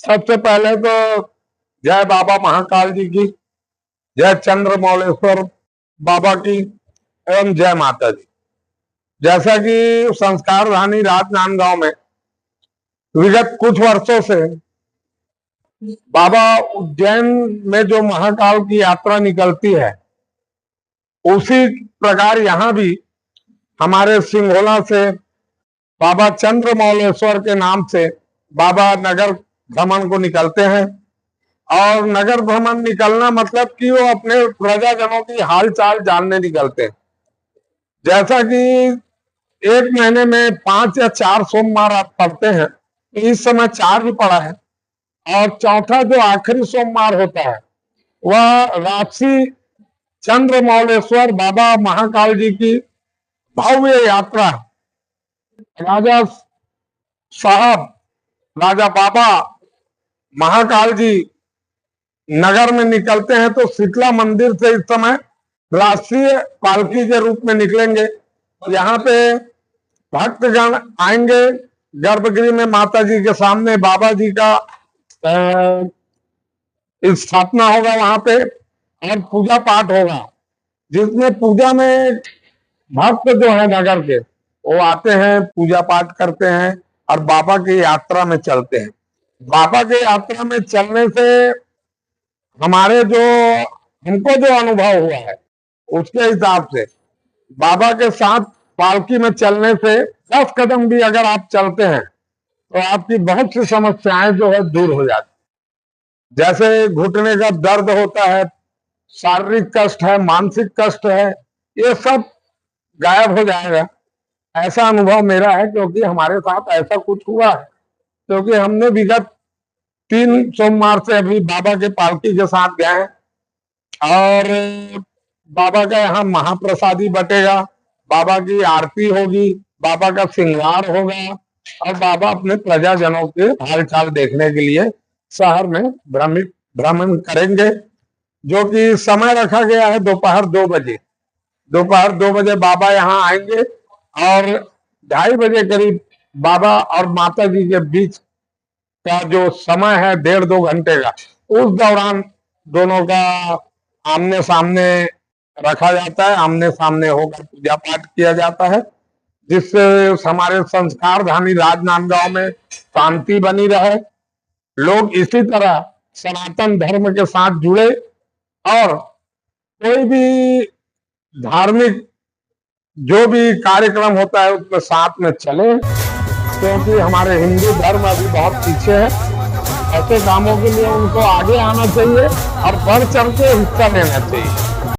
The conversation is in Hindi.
सबसे पहले तो जय बाबा महाकाल जी की, जय चंद्रमौलेश्वर बाबा की एवं जय माता दी। जैसा कि संस्कार धानी राजनांदगांव में विगत कुछ वर्षों से बाबा उज्जैन में जो महाकाल की यात्रा निकलती है, उसी प्रकार यहाँ भी हमारे सिंघोला से बाबा चंद्रमौलेश्वर के नाम से बाबा नगर भ्रमण को निकलते हैं। और नगर भ्रमण निकलना मतलब कि वो अपने प्रजाजनों की हालचाल जानने निकलते हैं। जैसा कि एक महीने में 5 या 4 सोमवार आप पढ़ते हैं, इस समय 4 भी पड़ा है। और चौथा जो आखिरी सोमवार होता है वह राशि चंद्रमौलेश्वर बाबा महाकाल जी की भव्य यात्रा राजा साहब, राजा बाबा महाकाल जी नगर में निकलते हैं तो शीतला मंदिर से इस समय राष्ट्रीय पालकी के रूप में निकलेंगे। यहाँ पे भक्तगण आएंगे, गर्भगृह में माता जी के सामने बाबा जी का स्थापना होगा वहां पे और पूजा पाठ होगा, जिसमें पूजा में भक्त जो है नगर के वो आते हैं, पूजा पाठ करते हैं और बाबा की यात्रा में चलते हैं। बाबा के यात्रा में चलने से हमको जो अनुभव हुआ है उसके हिसाब से बाबा के साथ पालकी में चलने से 10 कदम भी अगर आप चलते हैं तो आपकी बहुत सी समस्याएं जो है दूर हो जाती। जैसे घुटने का दर्द होता है, शारीरिक कष्ट है, मानसिक कष्ट है, ये सब गायब हो जाएगा। ऐसा अनुभव मेरा है, क्योंकि हमारे साथ ऐसा कुछ हुआ है। क्योंकि हमने विगत 3 सोमवार से अभी बाबा के पालकी के साथ गए और बाबा का यहाँ महाप्रसादी बटेगा, बाबा की आरती होगी, बाबा का श्रृंगार होगा और बाबा अपने प्रजाजनों के हालचाल देखने के लिए शहर में भ्रमण करेंगे। जो कि समय रखा गया है दोपहर 2 बजे। दोपहर 2 बजे बाबा यहाँ आएंगे और 2:30 बजे करीब बाबा और माता जी के बीच का जो समय है 1.5-2 घंटे का, उस दौरान दोनों का आमने सामने रखा जाता है, आमने सामने होकर पूजा पाठ किया जाता है, जिससे हमारे संस्कार धानी राजनांदगांव में शांति बनी रहे, लोग इसी तरह सनातन धर्म के साथ जुड़े और कोई भी धार्मिक जो भी कार्यक्रम होता है उसमें साथ में चले, क्योंकि हमारे हिंदू धर्म अभी बहुत पीछे है। ऐसे कामों के लिए उनको आगे आना चाहिए और बढ़ चढ़ के हिस्सा लेना चाहिए।